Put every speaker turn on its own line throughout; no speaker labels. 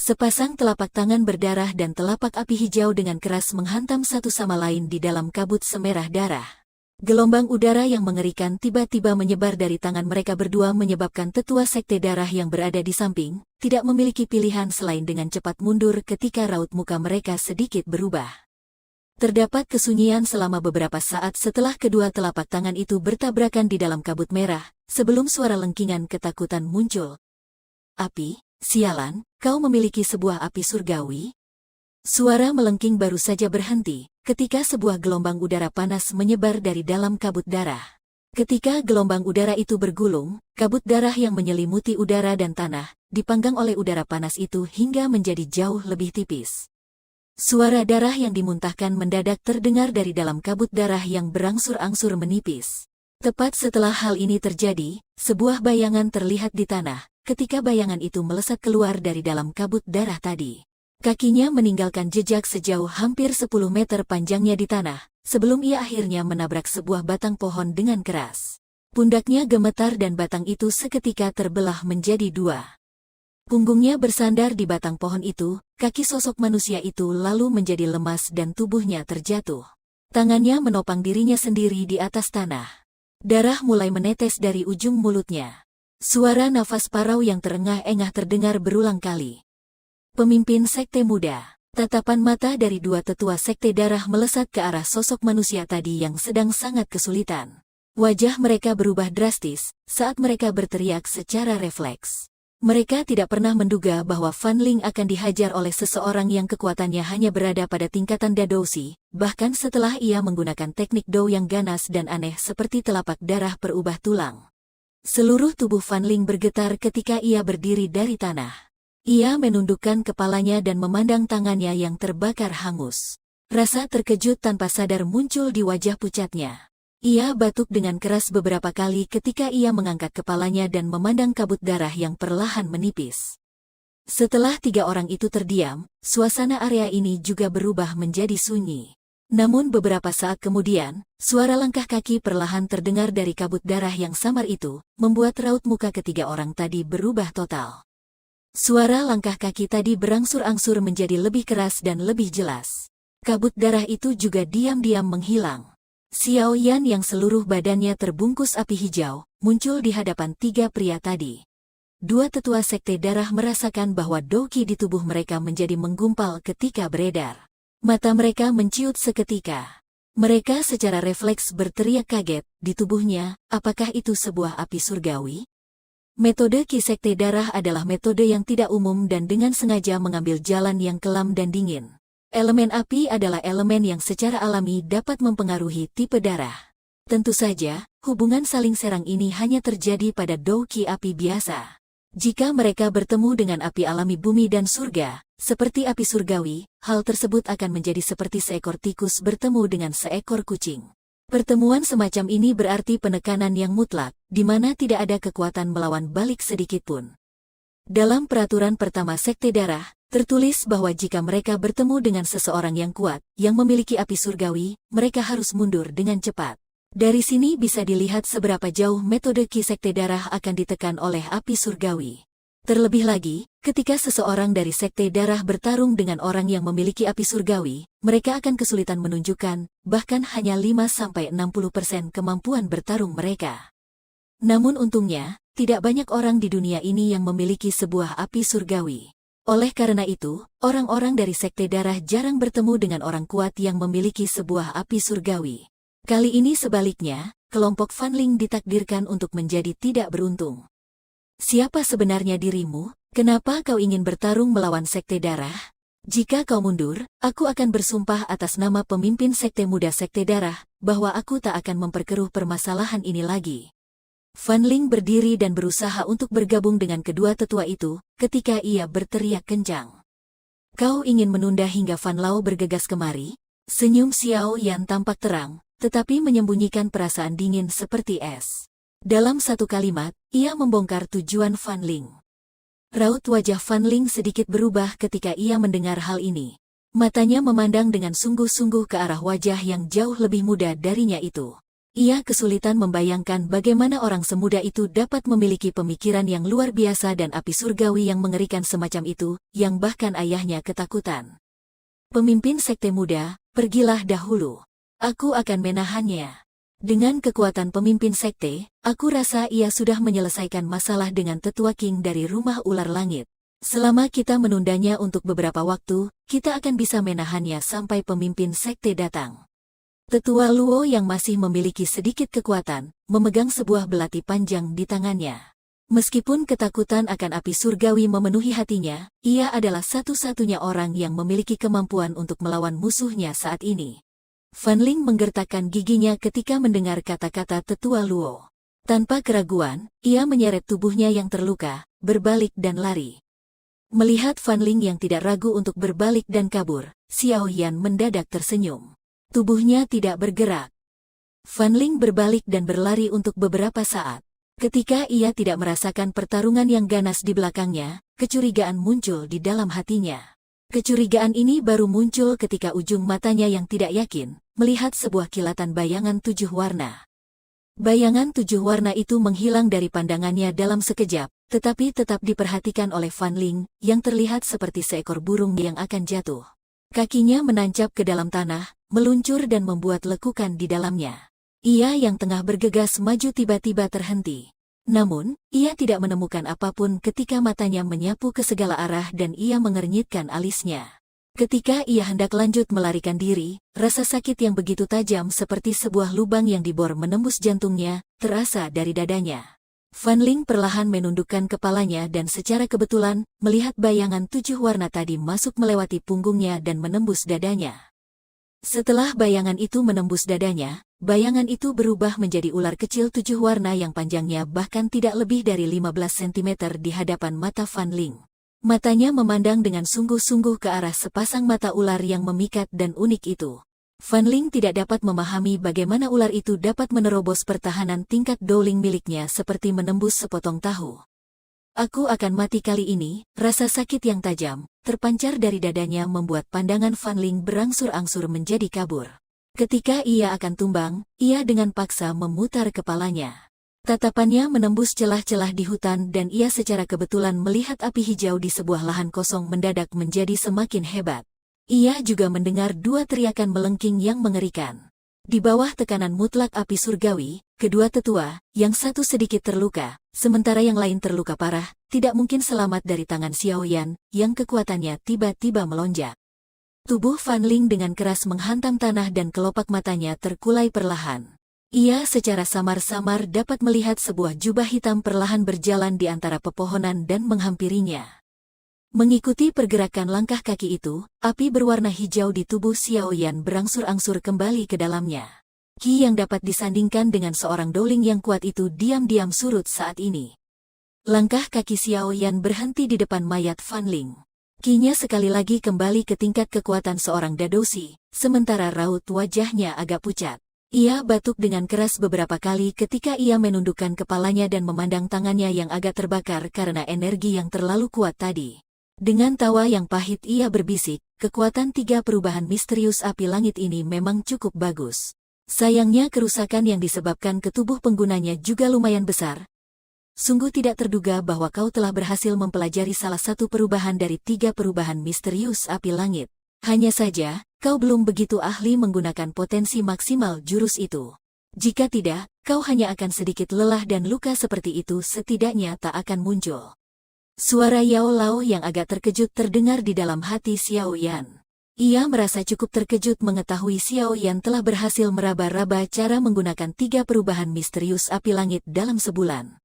Sepasang telapak tangan berdarah dan telapak api hijau dengan keras menghantam satu sama lain di dalam kabut semerah darah. Gelombang udara yang mengerikan tiba-tiba menyebar dari tangan mereka berdua menyebabkan tetua sekte darah yang berada di samping tidak memiliki pilihan selain dengan cepat mundur ketika raut muka mereka sedikit berubah. Terdapat kesunyian selama beberapa saat setelah kedua telapak tangan itu bertabrakan di dalam kabut merah, sebelum suara lengkingan ketakutan muncul. Api, sialan, kau memiliki sebuah api surgawi? Suara melengking baru saja berhenti, ketika sebuah gelombang udara panas menyebar dari dalam kabut darah. Ketika gelombang udara itu bergulung, kabut darah yang menyelimuti udara dan tanah, dipanggang oleh udara panas itu hingga menjadi jauh lebih tipis. Suara darah yang dimuntahkan mendadak terdengar dari dalam kabut darah yang berangsur-angsur menipis. Tepat setelah hal ini terjadi, sebuah bayangan terlihat di tanah, ketika bayangan itu melesat keluar dari dalam kabut darah tadi. Kakinya meninggalkan jejak sejauh hampir 10 meter panjangnya di tanah, sebelum ia akhirnya menabrak sebuah batang pohon dengan keras. Pundaknya gemetar dan batang itu seketika terbelah menjadi dua. Punggungnya bersandar di batang pohon itu, kaki sosok manusia itu lalu menjadi lemas dan tubuhnya terjatuh. Tangannya menopang dirinya sendiri di atas tanah. Darah mulai menetes dari ujung mulutnya. Suara nafas parau yang terengah-engah terdengar berulang kali. Pemimpin sekte muda. Tatapan mata dari dua tetua sekte darah melesat ke arah sosok manusia tadi yang sedang sangat kesulitan. Wajah mereka berubah drastis saat mereka berteriak secara refleks. Mereka tidak pernah menduga bahwa Fan Ling akan dihajar oleh seseorang yang kekuatannya hanya berada pada tingkatan Dadoushi, bahkan setelah ia menggunakan teknik Dou yang ganas dan aneh seperti telapak darah berubah tulang. Seluruh tubuh Fan Ling bergetar ketika ia berdiri dari tanah. Ia menundukkan kepalanya dan memandang tangannya yang terbakar hangus. Rasa terkejut tanpa sadar muncul di wajah pucatnya. Ia batuk dengan keras beberapa kali ketika ia mengangkat kepalanya dan memandang kabut darah yang perlahan menipis. Setelah tiga orang itu terdiam, suasana area ini juga berubah menjadi sunyi. Namun beberapa saat kemudian, suara langkah kaki perlahan terdengar dari kabut darah yang samar itu, membuat raut muka ketiga orang tadi berubah total. Suara langkah kaki tadi berangsur-angsur menjadi lebih keras dan lebih jelas. Kabut darah itu juga diam-diam menghilang. Xiao Yan yang seluruh badannya terbungkus api hijau, muncul di hadapan tiga pria tadi. Dua tetua sekte darah merasakan bahwa Douqi di tubuh mereka menjadi menggumpal ketika beredar. Mata mereka menciut seketika. Mereka secara refleks berteriak kaget, di tubuhnya, apakah itu sebuah api surgawi? Metode Ki sekte darah adalah metode yang tidak umum dan dengan sengaja mengambil jalan yang kelam dan dingin. Elemen api adalah elemen yang secara alami dapat mempengaruhi tipe darah. Tentu saja, hubungan saling serang ini hanya terjadi pada Douqi api biasa. Jika mereka bertemu dengan api alami bumi dan surga, seperti api surgawi, hal tersebut akan menjadi seperti seekor tikus bertemu dengan seekor kucing. Pertemuan semacam ini berarti penekanan yang mutlak, di mana tidak ada kekuatan melawan balik sedikitpun. Dalam peraturan pertama sekte darah, tertulis bahwa jika mereka bertemu dengan seseorang yang kuat, yang memiliki api surgawi, mereka harus mundur dengan cepat. Dari sini bisa dilihat seberapa jauh metode Ki sekte darah akan ditekan oleh api surgawi. Terlebih lagi, ketika seseorang dari sekte darah bertarung dengan orang yang memiliki api surgawi, mereka akan kesulitan menunjukkan, bahkan hanya 5-60% kemampuan bertarung mereka. Namun untungnya, tidak banyak orang di dunia ini yang memiliki sebuah api surgawi. Oleh karena itu, orang-orang dari sekte darah jarang bertemu dengan orang kuat yang memiliki sebuah api surgawi. Kali ini sebaliknya, kelompok Fan Ling ditakdirkan untuk menjadi tidak beruntung. Siapa sebenarnya dirimu? Kenapa kau ingin bertarung melawan sekte darah? Jika kau mundur, aku akan bersumpah atas nama pemimpin sekte muda sekte darah, bahwa aku tak akan memperkeruh permasalahan ini lagi. Fan Ling berdiri dan berusaha untuk bergabung dengan kedua tetua itu, ketika ia berteriak kencang. Kau ingin menunda hingga Fan Lao bergegas kemari? Senyum Xiao Yan tampak terang, tetapi menyembunyikan perasaan dingin seperti es. Dalam satu kalimat, ia membongkar tujuan Fan Ling. Raut wajah Fan Ling sedikit berubah ketika ia mendengar hal ini. Matanya memandang dengan sungguh-sungguh ke arah wajah yang jauh lebih muda darinya itu. Ia kesulitan membayangkan bagaimana orang semuda itu dapat memiliki pemikiran yang luar biasa dan api surgawi yang mengerikan semacam itu, yang bahkan ayahnya ketakutan. Pemimpin sekte muda, pergilah dahulu. Aku akan menahannya. Dengan kekuatan pemimpin sekte, aku rasa ia sudah menyelesaikan masalah dengan tetua King dari rumah ular langit. Selama kita menundanya untuk beberapa waktu, kita akan bisa menahannya sampai pemimpin sekte datang. Tetua Luo yang masih memiliki sedikit kekuatan, memegang sebuah belati panjang di tangannya. Meskipun ketakutan akan api surgawi memenuhi hatinya, ia adalah satu-satunya orang yang memiliki kemampuan untuk melawan musuhnya saat ini. Fan Ling menggertakkan giginya ketika mendengar kata-kata Tetua Luo. Tanpa keraguan, ia menyeret tubuhnya yang terluka, berbalik dan lari. Melihat Fan Ling yang tidak ragu untuk berbalik dan kabur, Xiao Yan mendadak tersenyum. Tubuhnya tidak bergerak. Fan Ling berbalik dan berlari untuk beberapa saat. Ketika ia tidak merasakan pertarungan yang ganas di belakangnya, kecurigaan muncul di dalam hatinya. Kecurigaan ini baru muncul ketika ujung matanya yang tidak yakin, melihat sebuah kilatan bayangan 7 warna. Bayangan 7 warna itu menghilang dari pandangannya dalam sekejap, tetapi tetap diperhatikan oleh Fan Ling, yang terlihat seperti seekor burung yang akan jatuh. Kakinya menancap ke dalam tanah, meluncur dan membuat lekukan di dalamnya. Ia yang tengah bergegas maju tiba-tiba terhenti. Namun, ia tidak menemukan apapun ketika matanya menyapu ke segala arah dan ia mengernyitkan alisnya. Ketika ia hendak lanjut melarikan diri, rasa sakit yang begitu tajam seperti sebuah lubang yang dibor menembus jantungnya, terasa dari dadanya. Fan Ling perlahan menundukkan kepalanya dan secara kebetulan, melihat bayangan 7 warna tadi masuk melewati punggungnya dan menembus dadanya. Setelah bayangan itu menembus dadanya, bayangan itu berubah menjadi ular kecil 7 warna yang panjangnya bahkan tidak lebih dari 15 cm di hadapan mata Fan Ling. Matanya memandang dengan sungguh-sungguh ke arah sepasang mata ular yang memikat dan unik itu. Fan Ling tidak dapat memahami bagaimana ular itu dapat menerobos pertahanan tingkat Dowling miliknya seperti menembus sepotong tahu. Aku akan mati kali ini, rasa sakit yang tajam, terpancar dari dadanya membuat pandangan Fan Ling berangsur-angsur menjadi kabur. Ketika ia akan tumbang, ia dengan paksa memutar kepalanya. Tatapannya menembus celah-celah di hutan dan ia secara kebetulan melihat api hijau di sebuah lahan kosong mendadak menjadi semakin hebat. Ia juga mendengar 2 teriakan melengking yang mengerikan. Di bawah tekanan mutlak api surgawi, kedua tetua, yang satu sedikit terluka, sementara yang lain terluka parah, tidak mungkin selamat dari tangan Xiao Yan, yang kekuatannya tiba-tiba melonjak. Tubuh Fan Ling dengan keras menghantam tanah dan kelopak matanya terkulai perlahan. Ia secara samar-samar dapat melihat sebuah jubah hitam perlahan berjalan di antara pepohonan dan menghampirinya. Mengikuti pergerakan langkah kaki itu, api berwarna hijau di tubuh Xiao Yan berangsur-angsur kembali ke dalamnya. Ki yang dapat disandingkan dengan seorang Dowling yang kuat itu diam-diam surut saat ini. Langkah kaki Xiao Yan berhenti di depan mayat Fan Ling. Ki-nya sekali lagi kembali ke tingkat kekuatan seorang Dadoshi, sementara raut wajahnya agak pucat. Ia batuk dengan keras beberapa kali ketika ia menundukkan kepalanya dan memandang tangannya yang agak terbakar karena energi yang terlalu kuat tadi. Dengan tawa yang pahit ia berbisik, kekuatan 3 perubahan misterius api langit ini memang cukup bagus. Sayangnya kerusakan yang disebabkan ke tubuh penggunanya juga lumayan besar. Sungguh tidak terduga bahwa kau telah berhasil mempelajari salah satu perubahan dari 3 perubahan misterius api langit. Hanya saja, kau belum begitu ahli menggunakan potensi maksimal jurus itu. Jika tidak, kau hanya akan sedikit lelah dan luka seperti itu setidaknya tak akan muncul. Suara Yao Lao yang agak terkejut terdengar di dalam hati Xiao Yan. Ia merasa cukup terkejut mengetahui Xiao Yan telah berhasil meraba-raba cara menggunakan 3 perubahan misterius api langit dalam sebulan.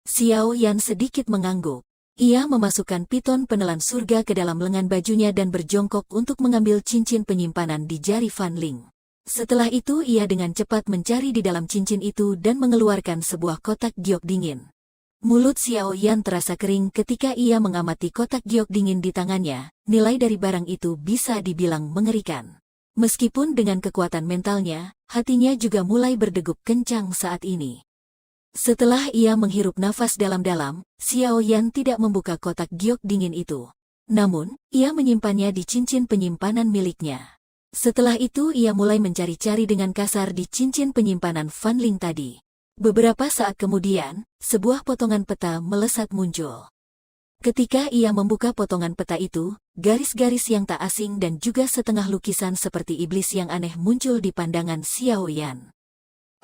Xiao Yan sedikit mengangguk. Ia memasukkan piton penelan surga ke dalam lengan bajunya dan berjongkok untuk mengambil cincin penyimpanan di jari Fan Ling. Setelah itu ia dengan cepat mencari di dalam cincin itu dan mengeluarkan sebuah kotak giok dingin. Mulut Xiao Yan terasa kering ketika ia mengamati kotak giok dingin di tangannya. Nilai dari barang itu bisa dibilang mengerikan. Meskipun dengan kekuatan mentalnya, hatinya juga mulai berdegup kencang saat ini. Setelah ia menghirup nafas dalam-dalam, Xiao Yan tidak membuka kotak giok dingin itu. Namun, ia menyimpannya di cincin penyimpanan miliknya. Setelah itu ia mulai mencari-cari dengan kasar di cincin penyimpanan Fan Ling tadi. Beberapa saat kemudian, sebuah potongan peta melesat muncul. Ketika ia membuka potongan peta itu, garis-garis yang tak asing dan juga setengah lukisan seperti iblis yang aneh muncul di pandangan Xiao Yan.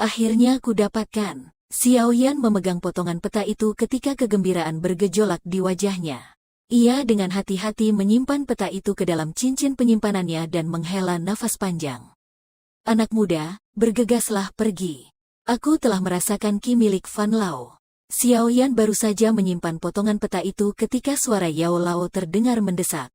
Akhirnya ku dapatkan. Xiao Yan memegang potongan peta itu ketika kegembiraan bergejolak di wajahnya. Ia dengan hati-hati menyimpan peta itu ke dalam cincin penyimpanannya dan menghela nafas panjang. Anak muda, bergegaslah pergi. Aku telah merasakan ki milik Fan Lao. Xiao Yan baru saja menyimpan potongan peta itu ketika suara Yao Lao terdengar mendesak.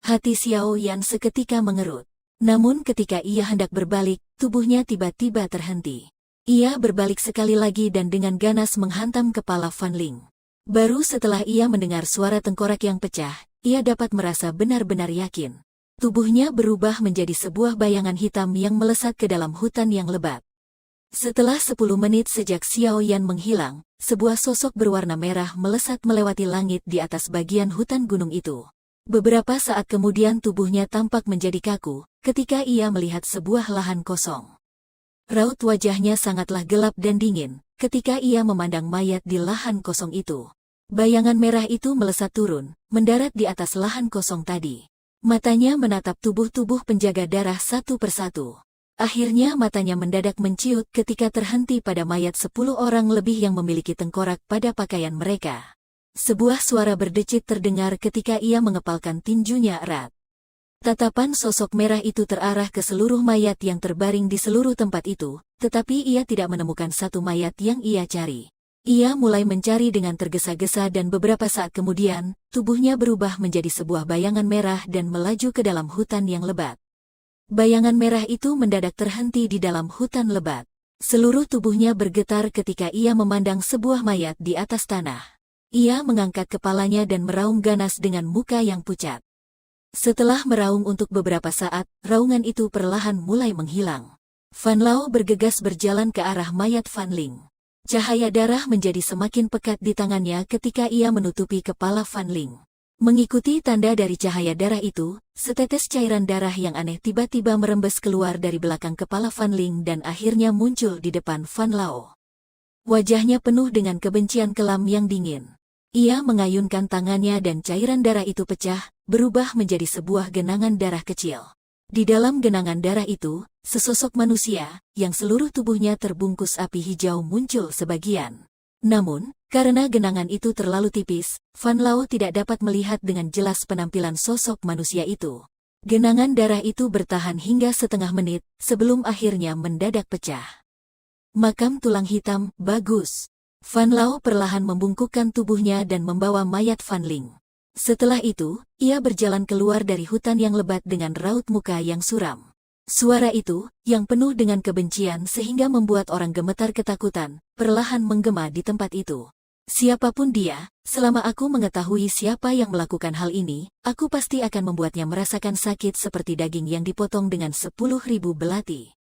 Hati Xiao Yan seketika mengerut. Namun ketika ia hendak berbalik, tubuhnya tiba-tiba terhenti. Ia berbalik sekali lagi dan dengan ganas menghantam kepala Fan Ling. Baru setelah ia mendengar suara tengkorak yang pecah, ia dapat merasa benar-benar yakin. Tubuhnya berubah menjadi sebuah bayangan hitam yang melesat ke dalam hutan yang lebat. Setelah 10 menit sejak Xiao Yan menghilang, sebuah sosok berwarna merah melesat melewati langit di atas bagian hutan gunung itu. Beberapa saat kemudian tubuhnya tampak menjadi kaku, ketika ia melihat sebuah lahan kosong. Raut wajahnya sangatlah gelap dan dingin, ketika ia memandang mayat di lahan kosong itu. Bayangan merah itu melesat turun, mendarat di atas lahan kosong tadi. Matanya menatap tubuh-tubuh penjaga darah satu persatu. Akhirnya matanya mendadak menciut ketika terhenti pada mayat 10 orang lebih yang memiliki tengkorak pada pakaian mereka. Sebuah suara berdecit terdengar ketika ia mengepalkan tinjunya erat. Tatapan sosok merah itu terarah ke seluruh mayat yang terbaring di seluruh tempat itu, tetapi ia tidak menemukan satu mayat yang ia cari. Ia mulai mencari dengan tergesa-gesa dan beberapa saat kemudian, tubuhnya berubah menjadi sebuah bayangan merah dan melaju ke dalam hutan yang lebat. Bayangan merah itu mendadak terhenti di dalam hutan lebat. Seluruh tubuhnya bergetar ketika ia memandang sebuah mayat di atas tanah. Ia mengangkat kepalanya dan meraung ganas dengan muka yang pucat. Setelah meraung untuk beberapa saat, raungan itu perlahan mulai menghilang. Fan Lao bergegas berjalan ke arah mayat Fan Ling. Cahaya darah menjadi semakin pekat di tangannya ketika ia menutupi kepala Fan Ling. Mengikuti tanda dari cahaya darah itu, setetes cairan darah yang aneh tiba-tiba merembes keluar dari belakang kepala Fan Ling dan akhirnya muncul di depan Fan Lao. Wajahnya penuh dengan kebencian kelam yang dingin. Ia mengayunkan tangannya dan cairan darah itu pecah, berubah menjadi sebuah genangan darah kecil. Di dalam genangan darah itu, sesosok manusia, yang seluruh tubuhnya terbungkus api hijau muncul sebagian. Namun, karena genangan itu terlalu tipis, Fan Lao tidak dapat melihat dengan jelas penampilan sosok manusia itu. Genangan darah itu bertahan hingga setengah menit, sebelum akhirnya mendadak pecah. Makam tulang hitam, bagus. Fan Lao perlahan membungkukkan tubuhnya dan membawa mayat Fan Ling. Setelah itu, ia berjalan keluar dari hutan yang lebat dengan raut muka yang suram. Suara itu, yang penuh dengan kebencian sehingga membuat orang gemetar ketakutan, perlahan menggema di tempat itu. Siapapun dia, selama aku mengetahui siapa yang melakukan hal ini, aku pasti akan membuatnya merasakan sakit seperti daging yang dipotong dengan 10.000 belati.